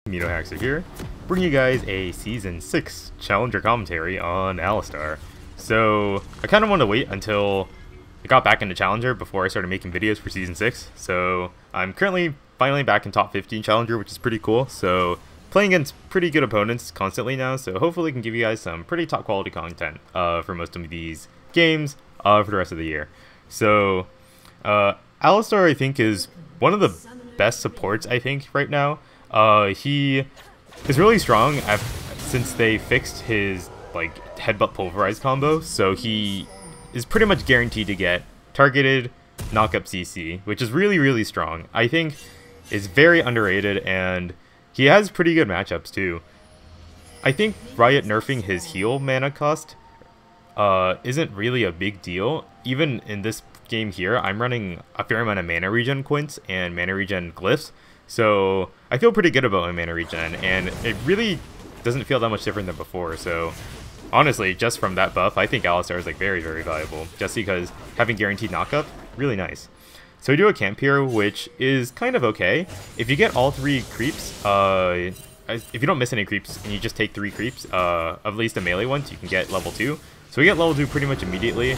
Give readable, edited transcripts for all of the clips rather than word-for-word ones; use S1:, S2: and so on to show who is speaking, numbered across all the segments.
S1: MeNoHaxor here, bringing you guys a Season 6 Challenger commentary on Alistar. So, I kind of wanted to wait until I got back into Challenger before I started making videos for Season 6. So, I'm currently finally back in top 15 Challenger, which is pretty cool. So, playing against pretty good opponents constantly now, so hopefully I can give you guys some pretty top quality content for most of these games for the rest of the year. So, Alistar I think is one of the best supports I think right now. He is really strong since they fixed his headbutt pulverize combo, so he is pretty much guaranteed to get targeted knock up CC, which is really strong. I think is very underrated, and he has pretty good matchups too. I think Riot nerfing his heal mana cost isn't really a big deal. Even in this game here, I'm running a fair amount of mana regen quints and mana regen glyphs, so I feel pretty good about my mana regen, and it really doesn't feel that much different than before. So honestly, just from that buff, I think Alistar is very valuable, just because having guaranteed knockup, really nice. So we do a camp here, which is kind of okay. If you get all 3 creeps, if you don't miss any creeps and you just take 3 creeps, at least the melee ones, you can get level 2. So we get level 2 pretty much immediately.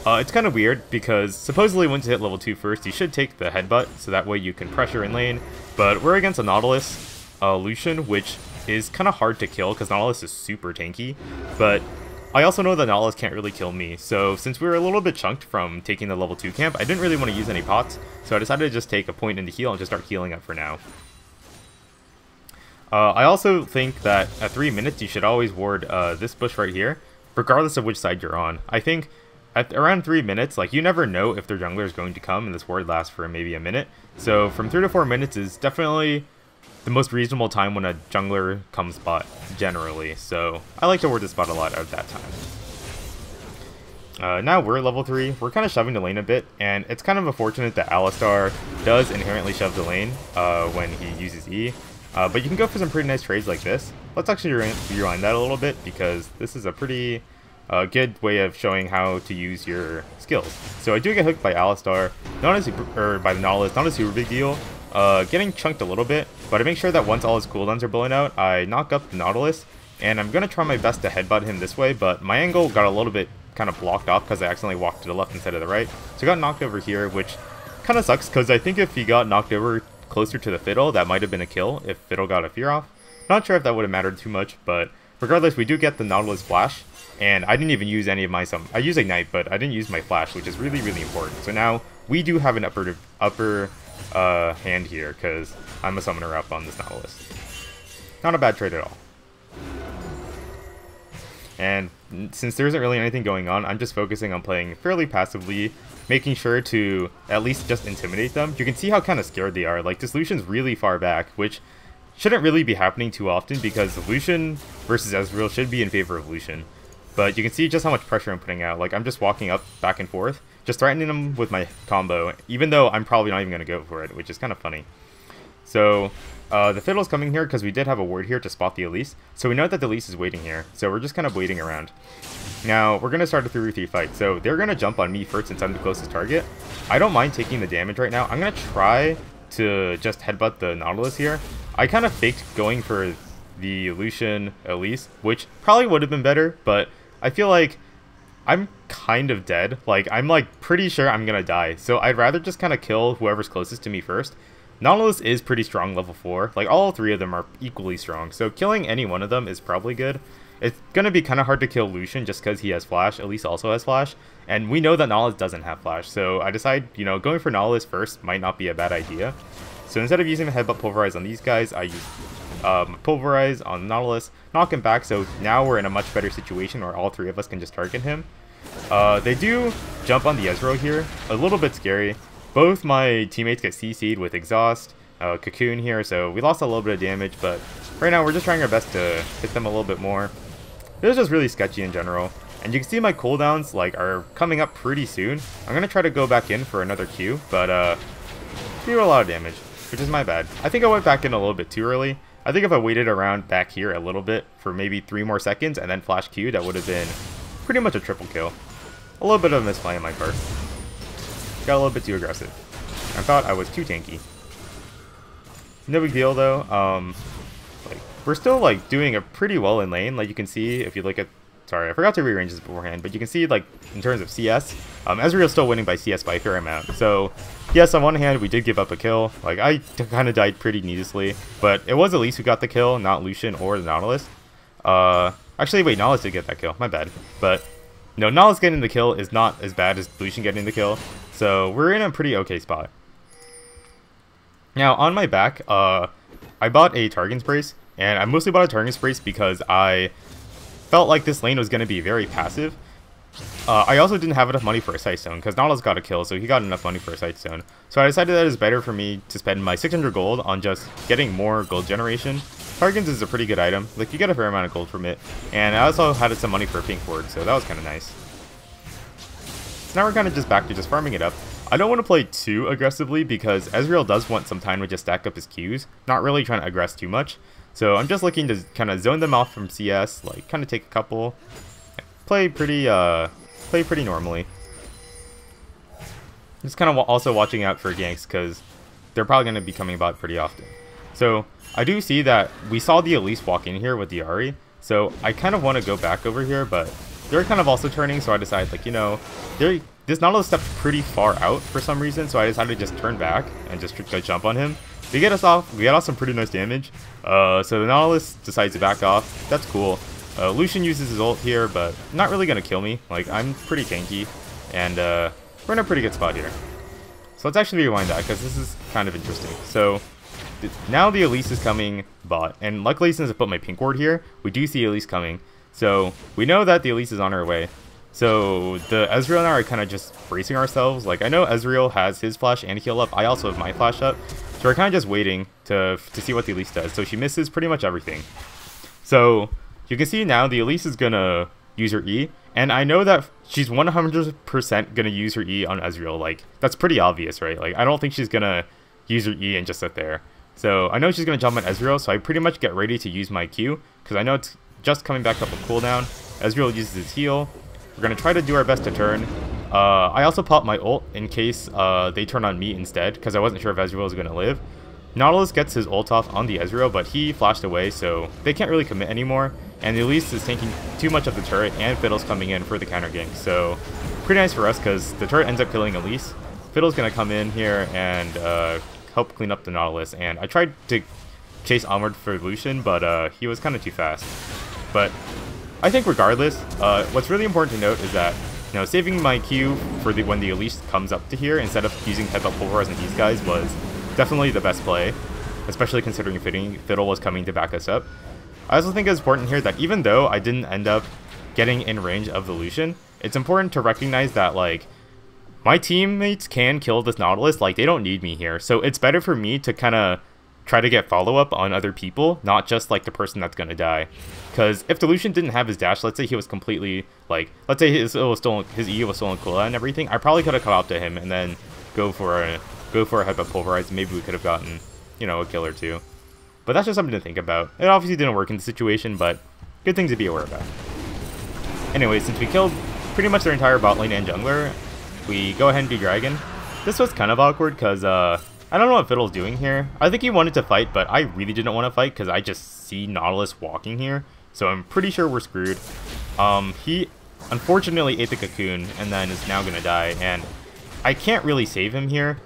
S1: It's kind of weird because supposedly once you hit level 2 first, you should take the headbutt, so that way you can pressure in lane. But we're against a Nautilus Lucian, which is kind of hard to kill because Nautilus is super tanky. But I also know that Nautilus can't really kill me, so since we were a little bit chunked from taking the level 2 camp, I didn't really want to use any pots, so I decided to just take a point into heal and just start healing up for now. I also think that at 3 minutes you should always ward this bush right here, regardless of which side you're on. I think at around 3 minutes, you never know if their jungler is going to come, and this ward lasts for maybe a minute. So from 3 to 4 minutes is definitely the most reasonable time when a jungler comes bot, generally. So I like to ward this bot a lot at that time. Now we're level 3. We're kind of shoving the lane a bit, and it's kind of unfortunate that Alistar does inherently shove the lane when he uses E. But you can go for some pretty nice trades like this. Let's actually rewind that a little bit, because this is a pretty good way of showing how to use your skills. So I do get hooked by Alistar, by the Nautilus, not a super big deal. Getting chunked a little bit, but I make sure that once all his cooldowns are blowing out, I knock up the Nautilus, and I'm gonna try my best to headbutt him this way, but my angle got a little bit kind of blocked off because I accidentally walked to the left instead of the right. So I got knocked over here, which kind of sucks because I think if he got knocked over closer to the Fiddle, that might have been a kill if Fiddle got a fear off. Not sure if that would have mattered too much, but regardless, we do get the Nautilus flash, and I didn't even use any of my I used Ignite, but I didn't use my flash, which is really important. So now we do have an upper hand here, because I'm a summoner up on this Nautilus. Not a bad trade at all. And since there isn't really anything going on, I'm just focusing on playing fairly passively, making sure to at least just intimidate them. You can see how kind of scared they are. This Lucian's really far back, which shouldn't really be happening too often because the Lucian versus Ezreal should be in favor of Lucian. But you can see just how much pressure I'm putting out. I'm just walking up back and forth, just threatening them with my combo, even though I'm probably not even going to go for it, which is kind of funny. So the Fiddle's coming here because we did have a ward here to spot the Elise, so we know that the Elise is waiting here, so we're just kind of waiting around. Now we're going to start a 3v3 fight, so they're going to jump on me first since I'm the closest target. I don't mind taking the damage right now. I'm going to try to just headbutt the Nautilus here. I kind of faked going for the Lucian Elise, which probably would have been better, but I feel like I'm kind of dead. I'm pretty sure I'm gonna die, so I'd rather just kind of kill whoever's closest to me first. Nautilus is pretty strong, level 4. All 3 of them are equally strong, so killing any one of them is probably good. It's gonna be kind of hard to kill Lucian just because he has flash. Elise also has flash, and we know that Nautilus doesn't have flash, so I decide, going for Nautilus first might not be a bad idea. So instead of using the headbutt pulverize on these guys, I use pulverize on Nautilus, knock him back, so now we're in a much better situation where all 3 of us can just target him. They do jump on the Ezreal here, a little bit scary. Both my teammates get CC'd with Exhaust, Cocoon here, so we lost a little bit of damage, but right now we're just trying our best to hit them a little bit more. It was just really sketchy in general, and you can see my cooldowns are coming up pretty soon. I'm going to try to go back in for another Q, but we do a lot of damage, which is my bad. I think I went back in a little bit too early. I think if I waited around back here a little bit for maybe 3 more seconds and then flash Q, that would have been pretty much a triple kill. A little bit of a misplay on my part. Got a little bit too aggressive. I thought I was too tanky. No big deal though. we're still like doing a pretty well in lane. Like you can see if you look at, sorry, I forgot to rearrange this beforehand, but you can see like in terms of CS, Ezreal's still winning by CS by a fair amount. So yes, on one hand we did give up a kill. Like I kind of died pretty needlessly, but it was Elise who got the kill, not Lucian or the Nautilus. Actually wait, Nautilus did get that kill, my bad. But no, Nautilus getting the kill is not as bad as Lucian getting the kill. So we're in a pretty okay spot. Now on my back, I bought a Targon's Brace, and I mostly bought a Targon's Brace because I felt like this lane was going to be very passive. I also didn't have enough money for a Sightstone, because Nautilus got a kill, so he got enough money for a Sightstone. So I decided that it was better for me to spend my 600 gold on just getting more gold generation. Targon's is a pretty good item, like you get a fair amount of gold from it, and I also had some money for a pink ward, so that was kind of nice. So now we're kind of just back to just farming it up. I don't want to play too aggressively because Ezreal does want some time to just stack up his Qs, not really trying to aggress too much. So I'm just looking to kind of zone them off from CS, like kind of take a couple, play pretty normally. Just kind of also watching out for ganks because they're probably going to be coming about pretty often. So I do see that we saw the Elise walk in here with the Ahri, so I kind of want to go back over here, but they're kind of also turning, so I decided, like, you know, this Nautilus stepped pretty far out for some reason, so I decided to just turn back and just jump on him. We get off some pretty nice damage. So the Nautilus decides to back off. That's cool. Lucian uses his ult here, but not really gonna kill me. Like, I'm pretty tanky, and we're in a pretty good spot here. So let's actually rewind that, because this is kind of interesting. So now the Elise is coming bot, and luckily since I put my pink ward here, we do see Elise coming. So we know that the Elise is on her way. So the Ezreal and I are kind of just bracing ourselves. Like, I know Ezreal has his flash and heal up. I also have my flash up. So we're kind of just waiting to see what the Elise does. So she misses pretty much everything. So you can see now the Elise is going to use her E. And I know that she's 100% going to use her E on Ezreal. Like, that's pretty obvious, right? Like, I don't think she's going to use her E and just sit there. So I know she's going to jump on Ezreal. So I pretty much get ready to use my Q, because I know it's just coming back up a cooldown. Ezreal uses his heal. We're going to try to do our best to turn. I also popped my ult in case they turn on me instead, because I wasn't sure if Ezreal was going to live. Nautilus gets his ult off on the Ezreal, but he flashed away, so they can't really commit anymore. And the Elise is taking too much of the turret, and Fiddle's coming in for the counter gank. So pretty nice for us, because the turret ends up killing Elise. Fiddle's going to come in here and help clean up the Nautilus. And I tried to chase onward for Lucian, but he was kind of too fast. But I think regardless, what's really important to note is that, you know, saving my Q for when the Elise comes up to here instead of using Headbutt Pulverize on these guys was definitely the best play, especially considering Fiddle was coming to back us up. I also think it's important here that even though I didn't end up getting in range of the Lucian, it's important to recognize that, like, my teammates can kill this Nautilus. Like, they don't need me here, so it's better for me to kind of try to get follow-up on other people, not just like the person that's gonna die. Because if the Lucian didn't have his dash, let's say he was completely, like, let's say his E was still on cooldown and everything, I probably could have caught up to him and then go for a Headbutt Pulverize. Maybe we could have gotten, you know, a kill or two. But that's just something to think about. It obviously didn't work in the situation, but good thing to be aware about. Anyway, since we killed pretty much their entire bot lane and jungler, we go ahead and do Dragon. This was kind of awkward because I don't know what Fiddle's doing here. I think he wanted to fight, but I really didn't want to fight because I just see Nautilus walking here. So I'm pretty sure we're screwed. He unfortunately ate the cocoon and then is now going to die. And I can't really save him here.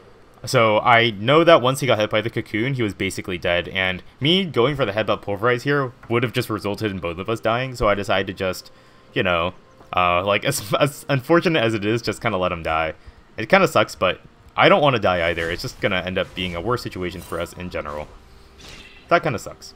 S1: So I know that once he got hit by the cocoon, he was basically dead. And me going for the Headbutt Pulverize here would have just resulted in both of us dying. So I decided to just, you know, like as unfortunate as it is, just kind of let him die. It kind of sucks, but I don't want to die either. It's just going to end up being a worse situation for us in general. That kind of sucks.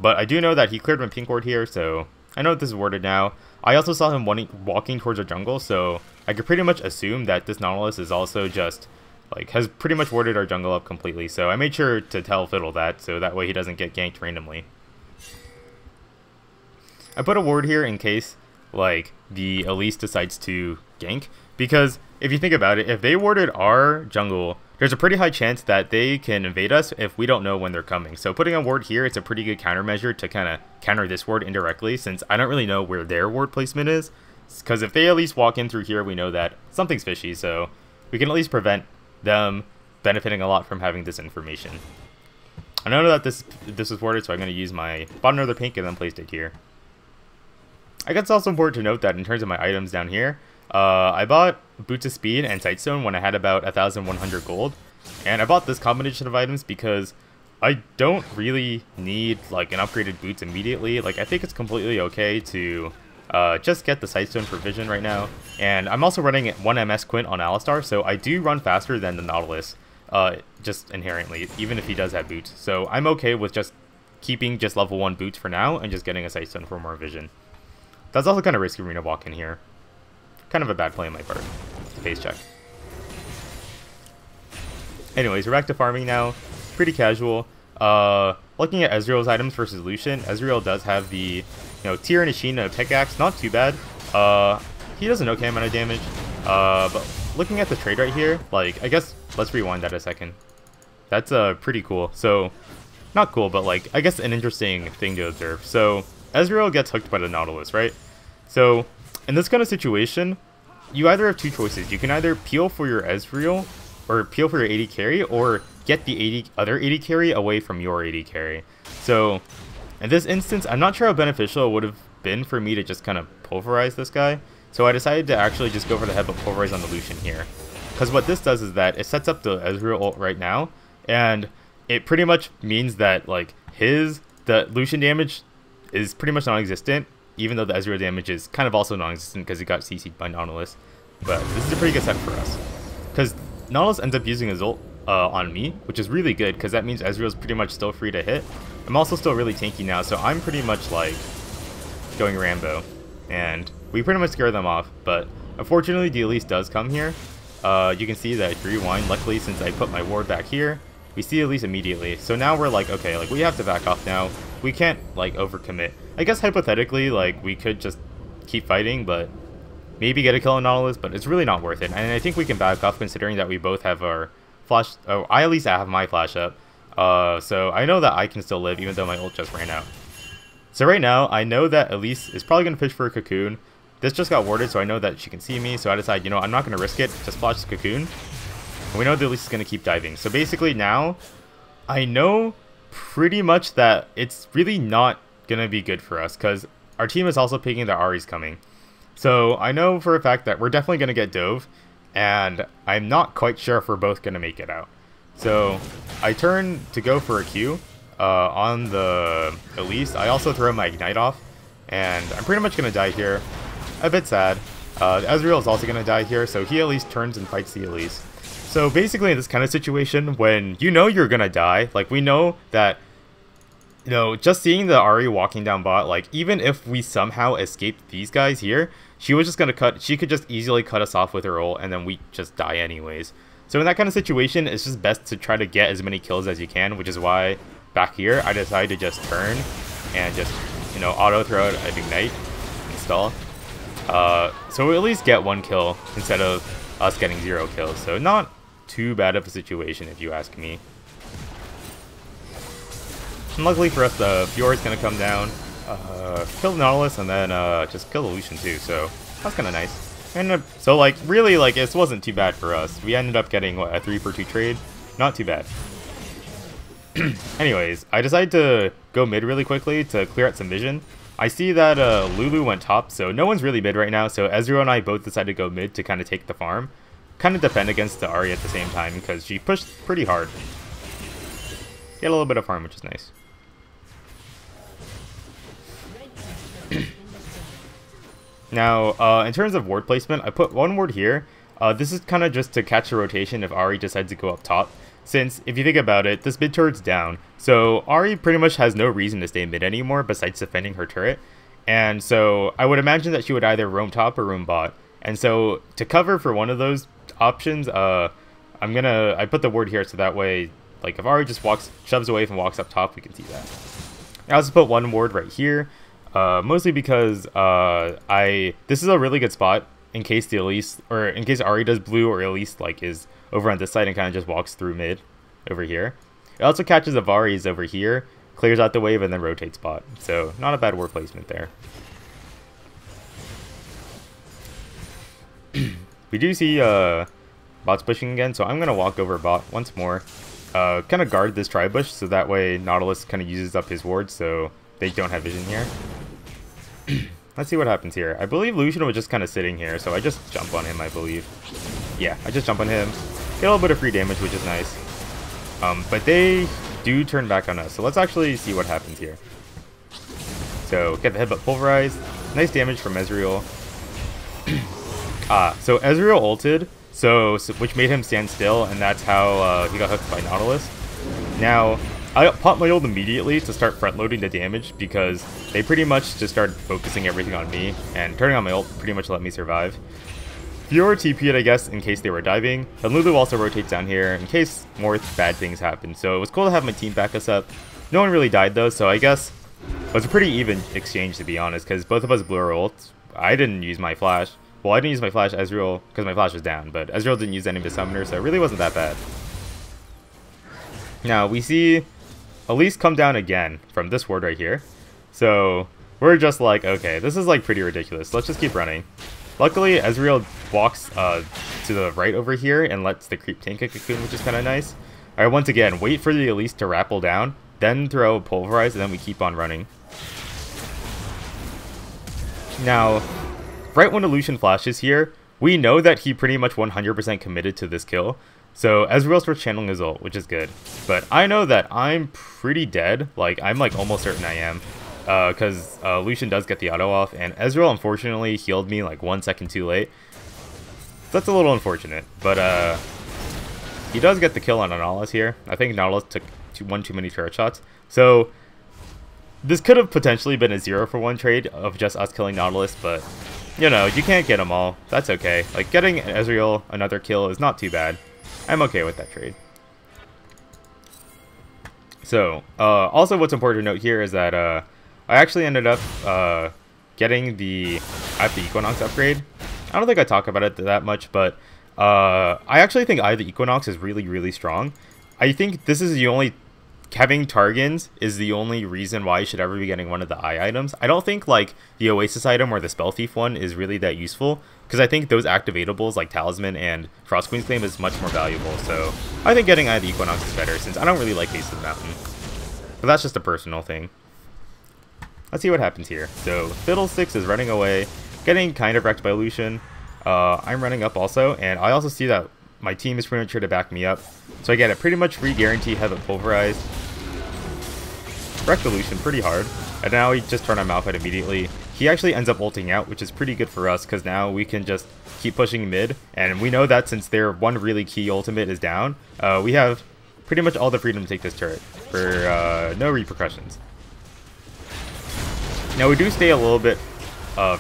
S1: But I do know that he cleared my pink ward here, so I know this is warded now. I also saw him walking towards our jungle, so I could pretty much assume that this Nautilus is also just, like, has pretty much warded our jungle up completely. So I made sure to tell Fiddle that, so that way he doesn't get ganked randomly. I put a ward here in case, like, the Elise decides to gank, because if you think about it, if they warded our jungle, there's a pretty high chance that they can invade us if we don't know when they're coming. So putting a ward here, it's a pretty good countermeasure to kind of counter this ward indirectly, since I don't really know where their ward placement is. Because if they at least walk in through here, we know that something's fishy, so we can at least prevent them benefiting a lot from having this information. I know that this was warded, so I'm going to use my bought another pink and then placed it here. I guess it's also important to note that in terms of my items down here, I bought Boots of Speed and Sightstone when I had about 1,100 gold, and I bought this combination of items because I don't really need like an upgraded boots immediately. Like I think it's completely okay to just get the Sightstone for vision right now, and I'm also running 1 MS Quint on Alistar, so I do run faster than the Nautilus, just inherently, even if he does have boots. So I'm okay with just keeping just level 1 boots for now and just getting a Sightstone for more vision. That's also kind of risky for me to walk in here. Kind of a bad play on my part. Face check. Anyways, we're back to farming now. Pretty casual. Looking at Ezreal's items versus Lucian, Ezreal does have the, Tier and Ishina of pickaxe, not too bad. He does an okay amount of damage. But looking at the trade right here, like, I guess, let's rewind that a second. That's, pretty cool. So, not cool, but, like, I guess an interesting thing to observe. So, Ezreal gets hooked by the Nautilus, right? So, in this kind of situation, you either have two choices. You can either peel for your Ezreal, or peel for your AD carry, or get the other AD carry away from your AD carry. So, in this instance, I'm not sure how beneficial it would have been for me to just kind of pulverize this guy. So I decided to actually just go for the head but pulverize on the Lucian here. Because what this does is that it sets up the Ezreal ult right now, and it pretty much means that like the Lucian damage is pretty much non-existent, even though the Ezreal damage is kind of also non-existent because it got CC'd by Nautilus. But this is a pretty good set for us. Because Nautilus ends up using his ult on me, which is really good because that means Ezreal's pretty much still free to hit. I'm also still really tanky now, so I'm pretty much like going Rambo. And we pretty much scare them off, but unfortunately the Elise does come here. You can see that if you rewind, luckily since I put my ward back here, we see Elise immediately. So now we're like, okay, like we have to back off now. We can't like overcommit. I guess hypothetically, like we could just keep fighting, but maybe get a kill on Nautilus, but it's really not worth it. And I think we can back off considering that we both have our flash. Oh, I at least have my flash up. So I know that I can still live even though my ult just ran out. So right now, I know that Elise is probably going to push for a Cocoon. This just got warded, so I know that she can see me, so I decide, I'm not going to risk it. Just flash the Cocoon. And we know that Elise is going to keep diving. So basically now, I know pretty much that it's really not going to be good for us, because our team is also picking that Ahri's coming. So I know for a fact that we're definitely going to get dove, and I'm not quite sure if we're both going to make it out. So I turn to go for a Q. On the Elise, I also throw my Ignite off, and I'm pretty much going to die here. A bit sad. Ezreal is also going to die here, so he at least turns and fights the Elise. So basically in this kind of situation, when you're going to die, like we know that, just seeing the Ahri walking down bot, like even if we somehow escaped these guys here, she was just going to she could just easily cut us off with her ult, and then we just die anyways. So in that kind of situation, it's just best to try to get as many kills as you can, which is why back here, I decided to just turn and just, auto throw out an Ignite, install. So we'll at least get 1 kill instead of us getting 0 kills. So not too bad of a situation if you ask me. And luckily for us, the Fiora is going to come down, kill the Nautilus, and then just kill the Lucian too. So that's kind of nice. And so like really like this wasn't too bad for us. We ended up getting what, a 3-for-2 trade. Not too bad. Anyways, I decided to go mid really quickly to clear out some vision. I see that Lulu went top, so no one's really mid right now, so Ezreal and I both decided to go mid to kind of take the farm. Kind of defend against the Ahri at the same time, because she pushed pretty hard. Get a little bit of farm, which is nice. Now, in terms of ward placement, I put 1 ward here. This is kind of just to catch a rotation if Ahri decides to go up top. Since, if you think about it, this mid turret's down, so Ahri pretty much has no reason to stay mid anymore besides defending her turret. And so, I would imagine that she would either roam top or roam bot. And so, to cover for one of those options, I put the ward here so that way, like if Ahri just shoves away and walks up top, we can see that. I also put 1 ward right here, mostly because this is a really good spot in case the Elise, or in case Ahri does blue or Elise like is over on this side and kind of just walks through mid over here. It also catches Ahri's over here, clears out the wave, and then rotates bot. So not a bad ward placement there. We do see bots pushing again, so I'm going to walk over bot once more. kind of guard this tri-bush, so that way Nautilus kind of uses up his ward, so they don't have vision here. Let's see what happens here. I believe Lucian was just kind of sitting here, so I just jump on him, I believe. Yeah, I just jump on him. Get a little bit of free damage, which is nice. But they do turn back on us, so let's actually see what happens here. So, get the headbutt pulverized. Nice damage from Ezreal. So Ezreal ulted, which made him stand still, and that's how he got hooked by Nautilus. Now, I popped my ult immediately to start front-loading the damage because they pretty much just started focusing everything on me, and turning on my ult pretty much let me survive. Fiora TP'd, I guess, in case they were diving, and Lulu also rotates down here in case more bad things happen. So it was cool to have my team back us up. No one really died though, so I guess it was a pretty even exchange, to be honest, because both of us blew our ults. I didn't use my flash. Well, I didn't use my flash, Ezreal, because my flash was down, but Ezreal didn't use any of his summoners, so it really wasn't that bad. Now, we see Elise come down again from this ward right here. So, we're just like, okay, this is like pretty ridiculous. Let's just keep running. Luckily, Ezreal walks to the right over here and lets the creep tank a cocoon, which is kind of nice. Alright, once again, wait for the Elise to rappel down, then throw Pulverize, and then we keep on running. Now, right when the Lucian flashes here, we know that he pretty much 100% committed to this kill. So Ezreal starts channeling his ult, which is good. But I know that I'm pretty dead. Like, I'm like almost certain I am. Because Lucian does get the auto off, and Ezreal unfortunately healed me like 1 second too late. That's a little unfortunate. But he does get the kill on Nautilus here. I think Nautilus took one too many turret shots. So this could have potentially been a 0-for-1 trade of just us killing Nautilus, but you know, you can't get them all. That's okay. Like, getting Ezreal another kill is not too bad. I'm okay with that trade. So, also what's important to note here is that I actually ended up getting the Equinox upgrade. I don't think I talk about it that much, but I actually think Eye of the Equinox is really, really strong. I think this is the only... Having Targans is the only reason why you should ever be getting one of the Eye items. I don't think like the Oasis item or the Spell Thief one is really that useful, because I think those activatables like Talisman and Frost Queen's Claim is much more valuable. So I think getting Eye of the Equinox is better, since I don't really like Haste of the Mountain. But that's just a personal thing. Let's see what happens here. So Fiddlesticks is running away, getting kind of wrecked by Lucian. I'm running up also, and I also see that my team is pretty much here to back me up. So I get a pretty much free guarantee, have it pulverized. Wreck the Lucian pretty hard. And now we just turn on Malphite immediately. He actually ends up ulting out, which is pretty good for us, because now we can just keep pushing mid. And we know that since their one really key ultimate is down, we have pretty much all the freedom to take this turret for no repercussions. Now we do stay a little bit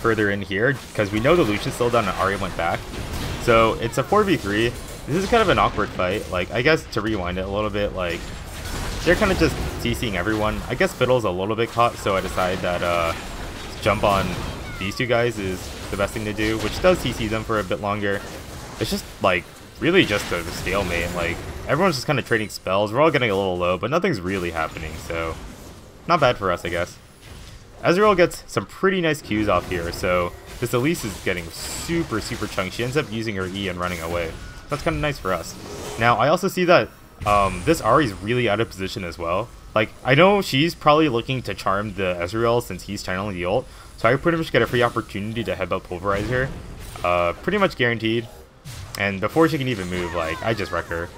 S1: further in here, because we know the Lucian's still down and Ahri went back. So it's a 4v3. This is kind of an awkward fight. Like, I guess to rewind it a little bit, like, they're kind of just CCing everyone. I guess Fiddle's a little bit caught, so I decide that jump on these two guys is the best thing to do, which does CC them for a bit longer. It's just, like, really just a stalemate. Like, everyone's just kind of trading spells. We're all getting a little low, but nothing's really happening, so not bad for us, I guess. Ezreal gets some pretty nice Qs off here, so this Elise is getting super, super chunky. She ends up using her E and running away. That's kind of nice for us. Now, I also see that this Ahri is really out of position as well. Like, I know she's probably looking to charm the Ezreal since he's channeling the ult, so I pretty much get a free opportunity to headbutt Pulverize her. Pretty much guaranteed. And before she can even move, like, I just wreck her.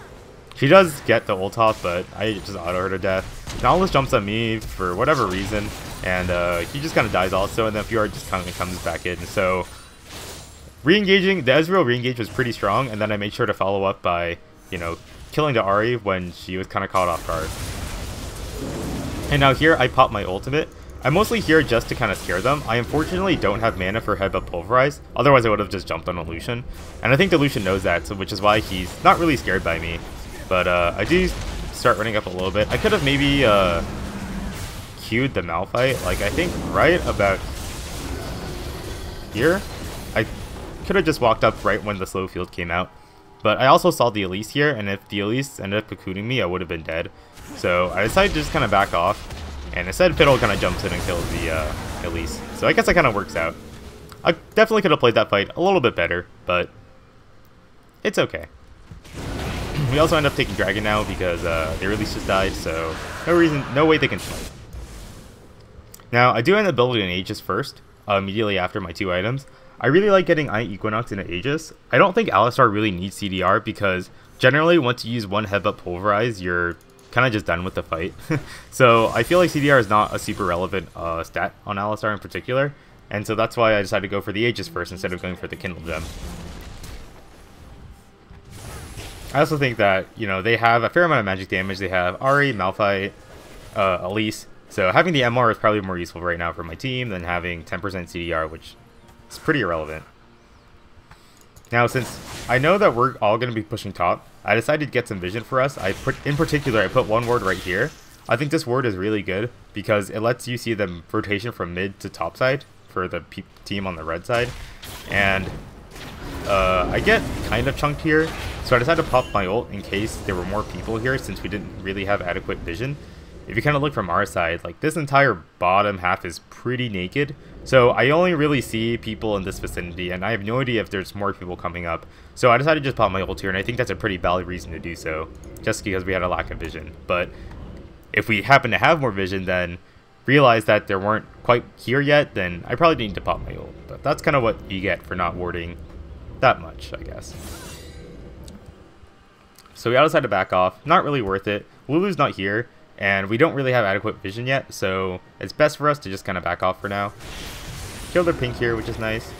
S1: She does get the ult off, but I just auto her to death. Nautilus jumps on me for whatever reason, and he just kind of dies also, and then Fiora just kind of comes back in. So, re-engaging, the Ezreal re-engage was pretty strong, and then I made sure to follow up by, you know, killing the Ahri when she was kind of caught off guard. And now here, I pop my ultimate. I'm mostly here just to kind of scare them. I unfortunately don't have mana for Headbutt Pulverize, otherwise I would have just jumped on a Lucian. And I think the Lucian knows that, so which is why he's not really scared by me. But I do start running up a little bit. I could have maybe queued the Malphite, like I think right about here. I could have just walked up right when the slow field came out. But I also saw the Elise here, and if the Elise ended up cocooning me, I would have been dead. So I decided to just kind of back off, and instead Fiddle kind of jumps in and kills the Elise. So I guess that kind of works out. I definitely could have played that fight a little bit better, but it's okay. We also end up taking Dragon now because they really just died, so no way they can smite. Now, I do end up building an Aegis first, immediately after my 2 items. I really like getting Iron Equinox into Aegis. I don't think Alistar really needs CDR because generally once you use 1 Headbutt Pulverize, you're kind of just done with the fight. So I feel like CDR is not a super relevant stat on Alistar in particular, and so that's why I decided to go for the Aegis first instead of going for the Kindle Gem. I also think that, you know, they have a fair amount of magic damage. They have Ahri, Malphite, Elise. So having the MR is probably more useful right now for my team than having 10% CDR, which is pretty irrelevant. Now, since I know that we're all going to be pushing top, I decided to get some vision for us. In particular, I put 1 ward right here. I think this ward is really good because it lets you see the rotation from mid to top side for the team on the red side. And I get kind of chunked here, so I decided to pop my ult in case there were more people here since we didn't really have adequate vision. If you kind of look from our side, like this entire bottom half is pretty naked, so I only really see people in this vicinity, and I have no idea if there's more people coming up. So I decided to just pop my ult here, and I think that's a pretty valid reason to do so, just because we had a lack of vision. But if we happen to have more vision, then realize that there weren't quite here yet, then I probably need to pop my ult. But that's kind of what you get for not warding that much, I guess. So we all decided to back off. Not really worth it. Lulu's not here, and we don't really have adequate vision yet, so it's best for us to just kind of back off for now. Kill their pink here, which is nice.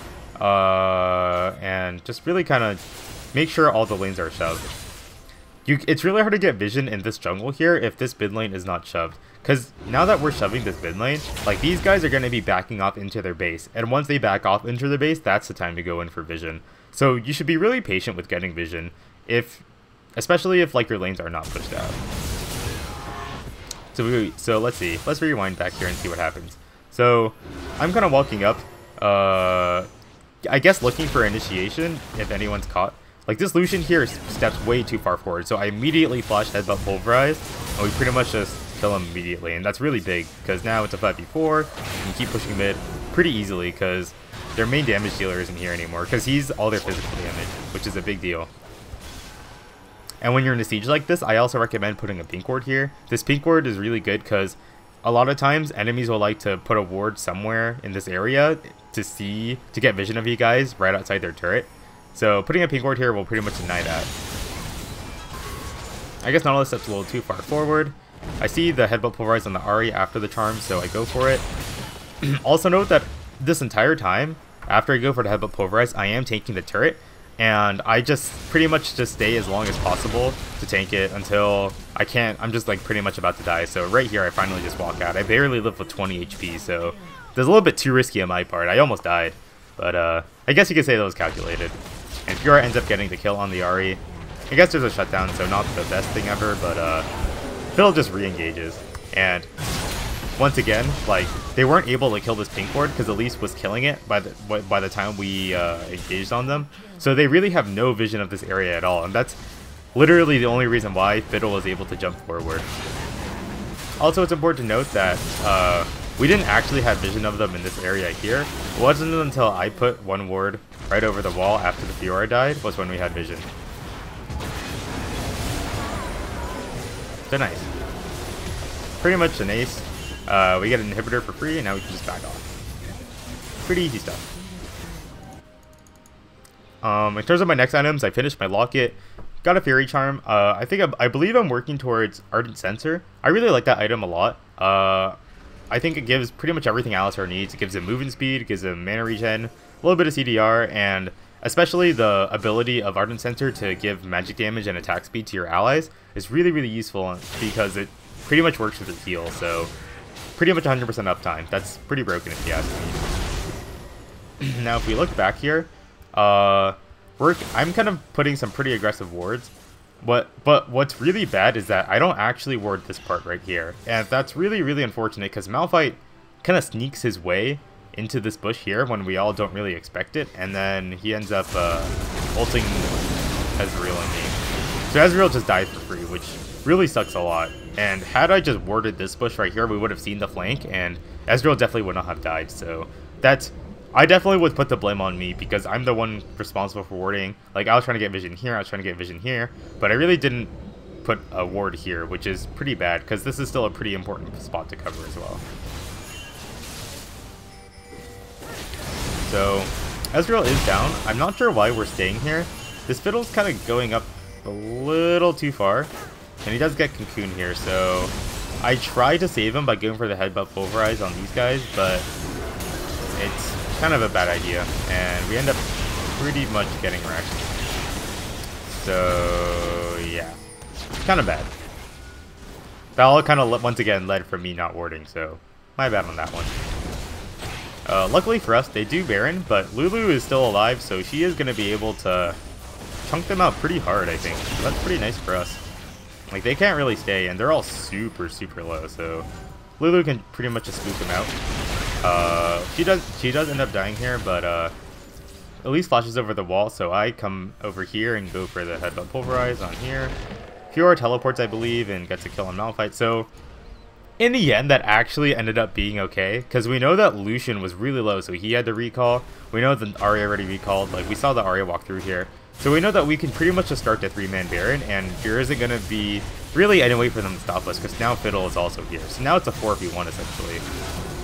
S1: And just really kind of make sure all the lanes are shoved. It's really hard to get vision in this jungle here if this mid lane is not shoved. Because now that we're shoving this mid lane, like these guys are going to be backing off into their base. And once they back off into their base, that's the time to go in for vision. So you should be really patient with getting vision, especially if like your lanes are not pushed out. So let's see. Let's rewind back here and see what happens. So I'm kind of walking up, I guess looking for initiation if anyone's caught. Like this Lucian here steps way too far forward, so I immediately flash Headbutt Pulverize, and we pretty much just kill him immediately. And that's really big because now it's a 5v4 and you keep pushing mid pretty easily because their main damage dealer isn't here anymore because he's all their physical damage, which is a big deal. And when you're in a siege like this, I also recommend putting a pink ward here. This pink ward is really good because a lot of times enemies will like to put a ward somewhere in this area to get vision of you guys right outside their turret. So putting a pink ward here will pretty much deny that. I guess Nautilus steps a little too far forward. I see the Headbutt Pulverize on the Ahri after the charm, so I go for it. Also note that this entire time, after I go for the Headbutt Pulverize, I am tanking the turret. And I just pretty much just stay as long as possible to tank it until I can't. I'm just like pretty much about to die. So right here, I finally just walk out. I barely live with 20 HP, so that's a little bit too risky on my part. I almost died, but I guess you could say that was calculated. And Fiora ends up getting the kill on the Ahri. I guess there's a shutdown, so not the best thing ever, but Phil just re-engages. And once again, like, they weren't able to kill this pink ward because Elise was killing it by the time we engaged on them. So they really have no vision of this area at all, and that's literally the only reason why Fiddle was able to jump forward. Also, it's important to note that we didn't actually have vision of them in this area here. It wasn't until I put 1 ward right over the wall after the Fiora died was when we had vision. So nice. Pretty much an ace. We get an inhibitor for free, and now we can just back off. Pretty easy stuff. In terms of my next items, I finished my locket, got a fairy charm. I believe I'm working towards Ardent Sensor. I really like that item a lot. I think it gives pretty much everything Alistar needs. It gives him movement speed, it gives him mana regen, a little bit of CDR, and especially the ability of Ardent Sensor to give magic damage and attack speed to your allies is really, really useful because it pretty much works with the heal. So pretty much 100% uptime. That's pretty broken if you ask me. Now, if we look back here, I'm kind of putting some pretty aggressive wards, but what's really bad is that I don't actually ward this part right here, and that's really, really unfortunate because Malphite kind of sneaks his way into this bush here when we all don't really expect it, and then he ends up ulting Ezreal on me. So Ezreal just dies for free, which really sucks a lot. And had I just warded this bush right here, we would have seen the flank, and Ezreal definitely would not have died. So that's I definitely would put the blame on me because I'm the one responsible for warding. Like, I was trying to get vision here, I was trying to get vision here, but I really didn't put a ward here, which is pretty bad because this is still a pretty important spot to cover as well. So, Ezreal is down. I'm not sure why we're staying here. This Fiddle's kind of going up a little too far, and he does get Cocoon here, so I tried to save him by going for the Headbutt Pulverize on these guys, but it's kind of a bad idea, and we end up pretty much getting wrecked. So, yeah. Kind of bad. That all kind of, once again, led from me not warding, so my bad on that one. Luckily for us, they do Baron, but Lulu is still alive, so she is going to be able to chunk them out pretty hard, I think. So that's pretty nice for us. Like, they can't really stay, and they're all super, super low, so Lulu can pretty much just spook them out. She does end up dying here, but at least flashes over the wall, so I come over here and go for the Headbutt Pulverize on here. Fiora teleports, I believe, and gets a kill on Malphite, so in the end, that actually ended up being okay, because we know that Lucian was really low, so he had to recall. We know that Arya already recalled, like, we saw the Arya walk through here. So we know that we can pretty much just start the 3-man Baron, and there isn't going to be really any way for them to stop us, because now Fiddle is also here. So now it's a 4v1, essentially.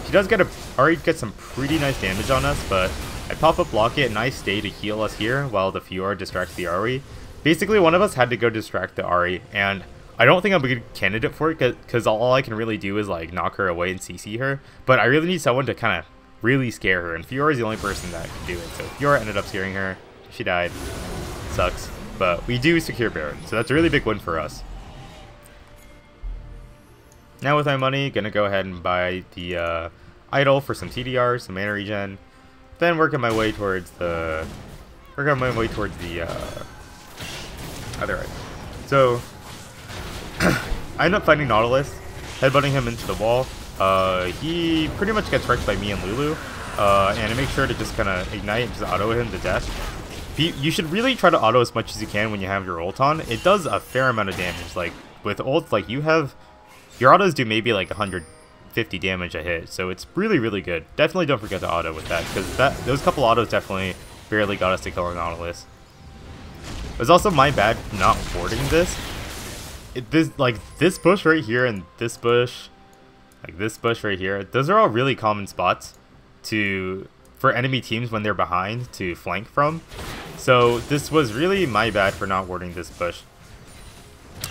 S1: She does get Arya gets some pretty nice damage on us, but I pop up block it, and I stay to heal us here, while the Fiora distracts the Ahri. Basically, one of us had to go distract the Ahri, and I don't think I'm a good candidate for it, because all I can really do is, like, knock her away and CC her. But I really need someone to kind of really scare her, and Fiora is the only person that can do it. So Fiora ended up scaring her. She died. Sucks. But we do secure Baron, so that's a really big win for us. Now with my money, gonna go ahead and buy the idol for some TDR, some mana regen. Then working my way towards the other item. So I end up finding Nautilus, headbutting him into the wall. He pretty much gets wrecked by me and Lulu, and I make sure to just kind of ignite and just auto him to death. You should really try to auto as much as you can when you have your ult on. It does a fair amount of damage. Like, with ults, like, your autos do maybe like 150 damage a hit, so it's really, really good. Definitely don't forget to auto with that, because those couple autos definitely barely got us to kill our Nautilus. It was also my bad not warding this. This bush right here and this bush, like this bush right here, those are all really common spots for enemy teams when they're behind to flank from. So this was really my bad for not warding this bush.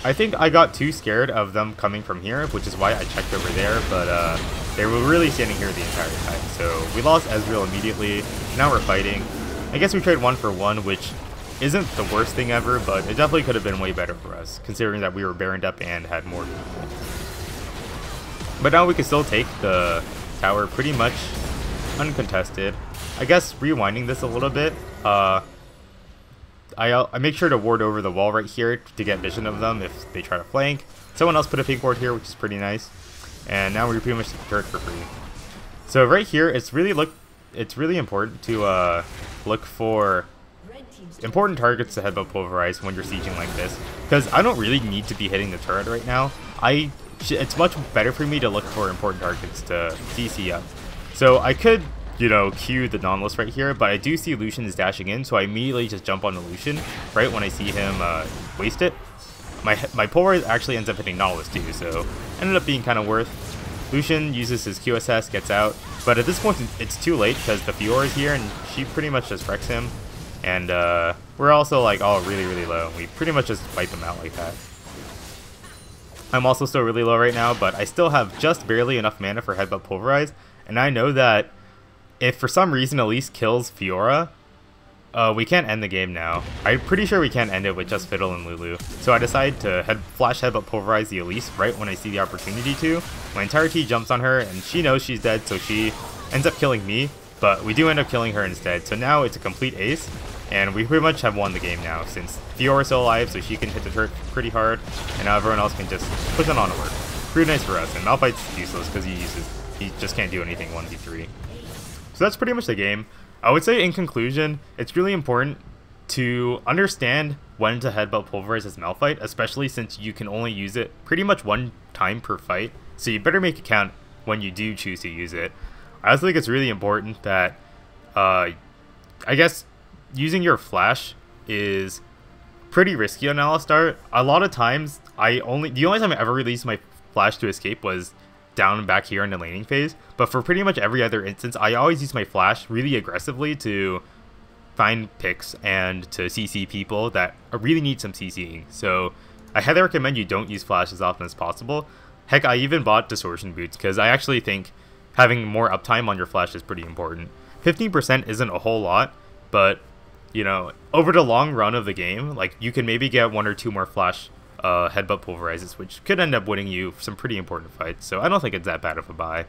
S1: I think I got too scared of them coming from here, which is why I checked over there, but they were really standing here the entire time. So we lost Ezreal immediately. Now we're fighting. I guess we trade 1 for 1, which isn't the worst thing ever, but it definitely could have been way better for us, considering that we were baroned up and had more people. But now we can still take the tower pretty much uncontested. I guess rewinding this a little bit, I make sure to ward over the wall right here to get vision of them if they try to flank. Someone else put a pink ward here, which is pretty nice. And now we pretty much secure it for free. So right here, it's really important to look for important targets to headbutt pulverize when you're sieging like this, because I don't really need to be hitting the turret right now. It's much better for me to look for important targets to CC up. So I could, Q the Nautilus right here, but I do see Lucian is dashing in, so I immediately just jump on the Lucian right when I see him waste it. My pulverize actually ends up hitting Nautilus too, so ended up being kind of worth. Lucian uses his QSS, gets out, but at this point it's too late because the Fiora is here and she pretty much just wrecks him. And we're also like all really, really low. We pretty much just wipe them out like that. I'm also still really low right now, but I still have just barely enough mana for Headbutt Pulverize. And I know that if for some reason Elise kills Fiora, we can't end the game now. I'm pretty sure we can't end it with just Fiddle and Lulu. So I decide to flash Headbutt Pulverize the Elise right when I see the opportunity to. My entire team jumps on her, and she knows she's dead, so she ends up killing me. But we do end up killing her instead, so now it's a complete ace, and we pretty much have won the game now, since Fiora's still alive, so she can hit the turret pretty hard, and now everyone else can just push it on her. Pretty nice for us, and Malphite's useless because he just can't do anything 1v3. So that's pretty much the game. I would say in conclusion, it's really important to understand when to headbutt pulverize as Malphite, especially since you can only use it pretty much one time per fight, so you better make it count when you do choose to use it. I also think it's really important that I guess using your flash is pretty risky on Alistar. A lot of times, the only time I ever released my flash to escape was down and back here in the laning phase. But for pretty much every other instance, I always use my flash really aggressively to find picks and to CC people that really need some CCing. So I highly recommend you don't use flash as often as possible. Heck, I even bought distortion boots because I actually think having more uptime on your flash is pretty important. 15% isn't a whole lot, but you know, over the long run of the game, like you can maybe get 1 or 2 more flash headbutt pulverizes, which could end up winning you some pretty important fights. So I don't think it's that bad of a buy.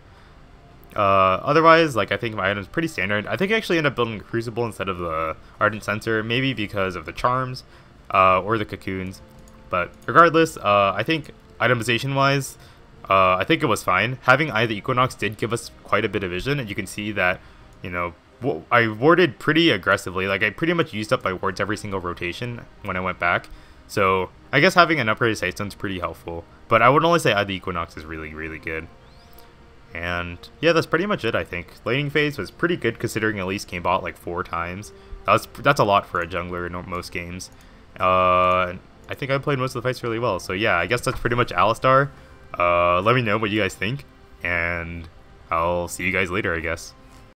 S1: Otherwise, like I think my item's pretty standard. I think I actually end up building a Crucible instead of the Ardent Sensor, maybe because of the charms or the cocoons. But regardless, I think itemization-wise, I think it was fine. Having Eye of the Equinox did give us quite a bit of vision, and you can see that, you know, I warded pretty aggressively. Like I pretty much used up my wards every single rotation when I went back. So I guess having an upgraded Sightstone is pretty helpful. But I would only say Eye of the Equinox is really, really good. And yeah, that's pretty much it, I think. Laning phase was pretty good considering Elise came bot like 4 times. That's a lot for a jungler in most games. I think I played most of the fights really well. So yeah, I guess that's pretty much Alistar. Let me know what you guys think, and I'll see you guys later, I guess.